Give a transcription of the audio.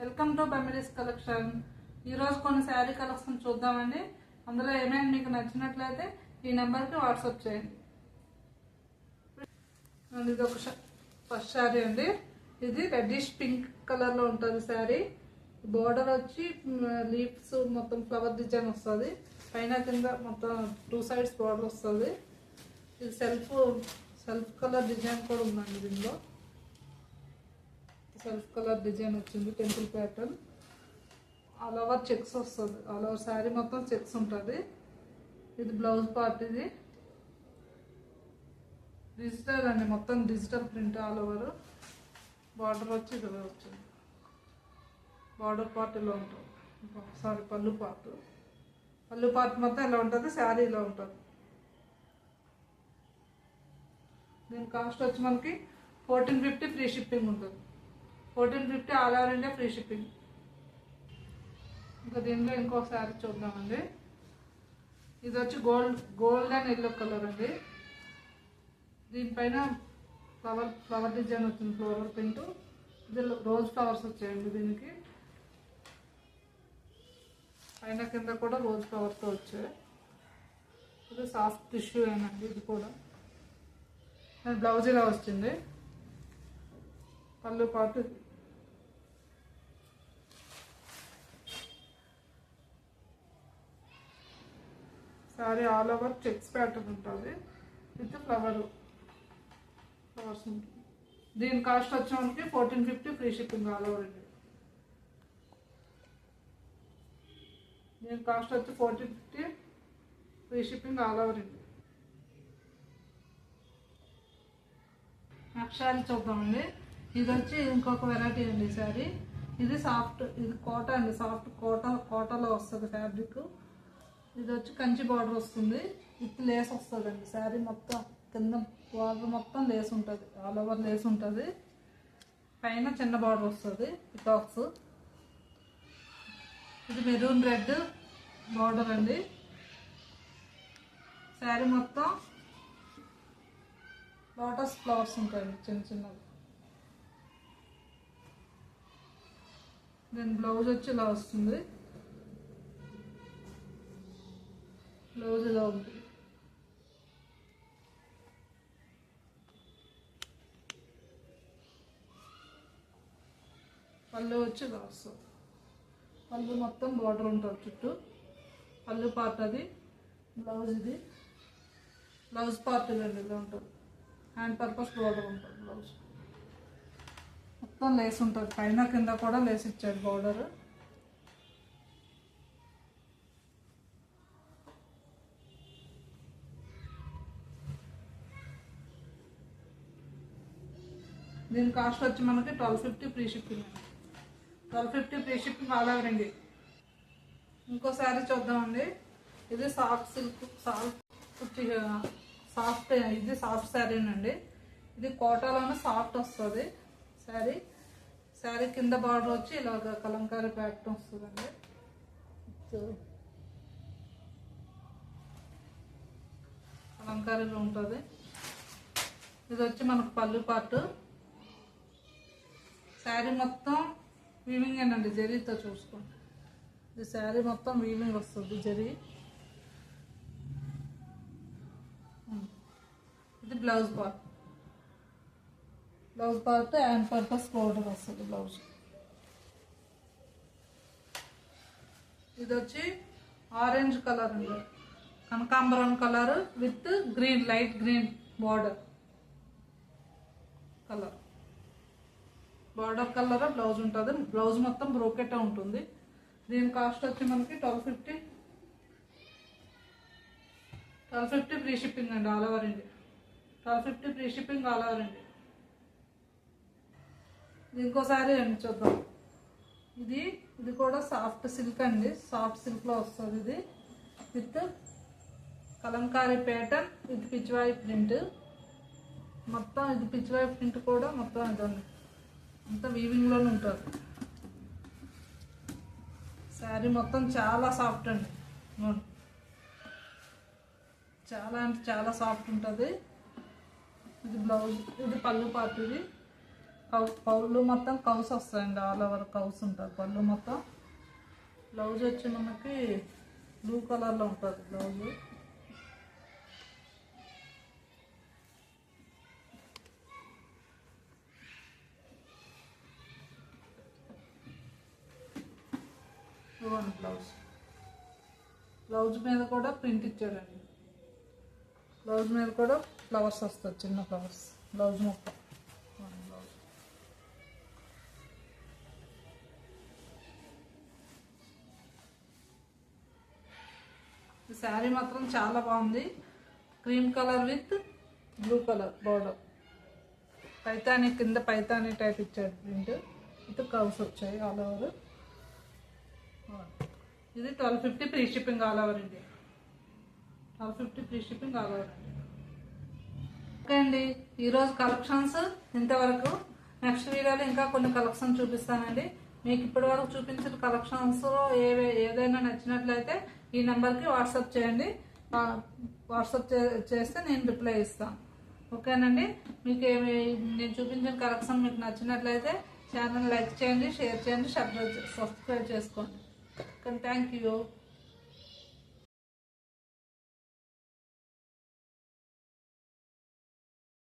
Welcome to బెమిలీస్ collection. ఈరోజు కొన్ని sari collection చూద్దామండి. అందులో ఏమైనా మీకు నచ్చినట్లయితే ఈ నెంబర్కి వాట్సాప్ చేయండి. ఇది ఒక ఫస్ట్ శారీ అండి. ఇది రెడ్డిష్ పింక్ కలర్లో ఉంటుంది శారీ. బోర్డర్ వచ్చి లీవ్స్ మొత్తం ఫ్లవర్ డిజైన్ వస్తుంది. పైన కింద మొత్తం 2 sides బోర్డర్ వస్తుంది. ఇది సెల్ఫ్ కలర్ డిజైన్ కూడా ఉందండి. దీనిలో సెల్ఫ్ కలర్ డిజైన్ వచ్చింది. Temple pattern all over checks వస్తుంది. ఆల్ ఓవర్ శారీ మొత్తం చెక్స్ ఉంటుంది. ఇది బ్లౌజ్ పార్ట్. ఇది డిజిటల్ అండి, మొత్తం digital print all over. Border వచ్చి ఇది వచ్చింది. బార్డర్ పార్ట్ ఇలా ఉంటుంది. పళ్ళు పార్ట్ మొత్తం ఇలా ఉంటుంది. శారీ ఇలా ఉంటుంది. దీని కాస్ట్ వచ్చి మనకి 1450 ఫ్రీ షిప్పింగ్ ఉంటుంది. 1450 all over India free shipping. ఇంకా దీనిలో ఇంకో శారీ చూద్దామండి. ఇది వచ్చి గోల్డ్ అండ్ ఎల్లో కలర్ అండి. దీనిపైన ఫ్లవర్ డిజైన్ వచ్చింది. Floral print. ఇది రోజ్ ఫ్లవర్స్ వచ్చాయండి. దీనికి పైన కింద కూడా రోజ్ ఫ్లవర్తో వచ్చాయి. ఇది సాఫ్ట్ టిష్యూ ఏనండి. ఇది కూడా బ్లౌజ్ ఇలా వచ్చింది. పళ్ళు పాటు sari all over checks pattern ఉంటుంది విత్ ఫ్లవర్స్ ఉంటుంది. దీని కాస్ట్ వచ్చేవానికి 1450 free shipping all over India. దీని కాస్ట్ వచ్చి 1450 free shipping all over India. Next sari చూద్దామండి. ఇది వచ్చి ఇంకొక వెరైటీ అండి శారీ. ఇది సాఫ్ట్, ఇది కోట అండి. సాఫ్ట్ కోటలో వస్తుంది ఫ్యాబ్రిక్. ఇది వచ్చి కంచి బార్డర్ వస్తుంది. విత్ లేస్ వస్తుంది అండి. శారీ మొత్తం కింద బార్డర్ మొత్తం లేస్ ఉంటుంది. ఆల్ ఓవర్ లేస్ ఉంటుంది. పైన చిన్న బార్డర్ వస్తుంది పికాక్స్. ఇది మెరూన్ రెడ్ బార్డర్ అండి. శారీ మొత్తం లోటస్ ఫ్లవర్స్ ఉంటాయండి చిన్నవి. దీని బ్లౌజ్ వచ్చి ఇలా వస్తుంది. బ్లౌజ్ ఇలా ఉంటుంది. పళ్ళు వచ్చి ఇలా వస్తుంది. పళ్ళు మొత్తం బార్డర్ ఉంటుంది చుట్టూ. పళ్ళు పార్ట్ అది. బ్లౌజ్ ఇది. బ్లౌజ్ పార్ట్ ఇదండి ఇలా ఉంటుంది. హ్యాండ్ పర్పస్ బార్డర్ ఉంటుంది. బ్లౌజ్ మొత్తం లేస్ ఉంటుంది. పైన కింద కూడా లేస్ ఇచ్చాడు బార్డర్. దీని కాస్ట్ వచ్చి మనకి 1250 free shipping. 1250 free shipping all over India. ఇంకో శారీ చూద్దామండి. ఇది సాఫ్ట్ సిల్క్ సాఫ్ట్ ఇది సాఫ్ట్ శారీనండి. ఇది కోటాలోనే సాఫ్ట్ వస్తుంది శారీ. శారీ కింద బార్డర్ వచ్చి ఇలాగ కలంకారీ ప్యాటర్న్ వస్తుందండి. కలంకారీలో ఉంటుంది. ఇది వచ్చి మనకు పళ్ళు పార్ట్. శారీ మొత్తం వీవింగ్ అండి. జరీతో చూసుకోండి. ఇది శారీ మొత్తం వీవింగ్ వస్తుంది జరీ. ఇది blouse part. Hand purpose border వస్తుంది బ్లౌజ్. ఇది వచ్చి ఆరెంజ్ కలర్ అండి. కనకాంబరం colour with green, light green border colour. Border colour blouse ఉంటుంది. బ్లౌజ్ మొత్తం బ్రోకెట్ ఉంటుంది. దీని కాస్ట్ వచ్చి మనకి 1250 ఫ్రీ షిప్పింగ్ అండి all over India. 1250 free shipping all over India. ఇంకోసారి అండి చూద్దాం. ఇది కూడా సాఫ్ట్ సిల్క్ అండి. సాఫ్ట్ సిల్క్లో వస్తుంది. ఇది with Kalamkari pattern with పిచ్చివాయి print. మొత్తం ఇది పిచ్చివాయి ప్రింట్ కూడా మొత్తం ఇదండి. అంతా వీవింగ్లోనే ఉంటుంది. శారీ మొత్తం చాలా సాఫ్ట్ అండి. చాలా అంటే చాలా సాఫ్ట్ ఉంటుంది. ఇది బ్లౌజ్. ఇది పళ్ళు పార్ట్. ఇది పళ్ళు మొత్తం కౌస్ వస్తాయండి, ఆల్ ఓవర్ కౌస్ ఉంటుంది పళ్ళు మొత్తం. బ్లౌజ్ వచ్చి మనకి బ్లూ కలర్లో ఉంటుంది బ్లౌజ్. ఇవ్వండి బ్లౌజ్ మీద కూడా ప్రింట్ ఇచ్చాడండి. బ్లౌజ్ మీద కూడా ఫ్లవర్స్ వస్తాయి, చిన్న ఫ్లవర్స్ బ్లౌజ్ మొత్తం. బ్లౌజ్ ఈ శారీ మాత్రం చాలా బాగుంది. Cream colour with blue colour border, Paithani కింద పైతాని టైప్ ఇచ్చాడు ప్రింట్. ఇటు కవ్స్ వచ్చాయి ఆల్ ఓవర్. ఇది 1250 free shipping all over India. 1250 free shipping all over India. Okay అండి, ఈరోజు కలెక్షన్స్ ఇంతవరకు. నెక్స్ట్ వీడియోలో ఇంకా కొన్ని కలెక్షన్ చూపిస్తానండి. మీకు ఇప్పటి వరకు చూపించిన కలెక్షన్స్లో ఏదైనా నచ్చినట్లయితే ఈ నెంబర్కి వాట్సాప్ చేయండి. వాట్సాప్ చేస్తే నేను రిప్లై ఇస్తాను. ఓకేనండి, మీకు నేను చూపించిన కలెక్షన్ మీకు నచ్చినట్లయితే ఛానల్ లైక్ చేయండి, షేర్ చేయండి, సబ్స్క్రైబ్ చేసుకోండి. Thank you.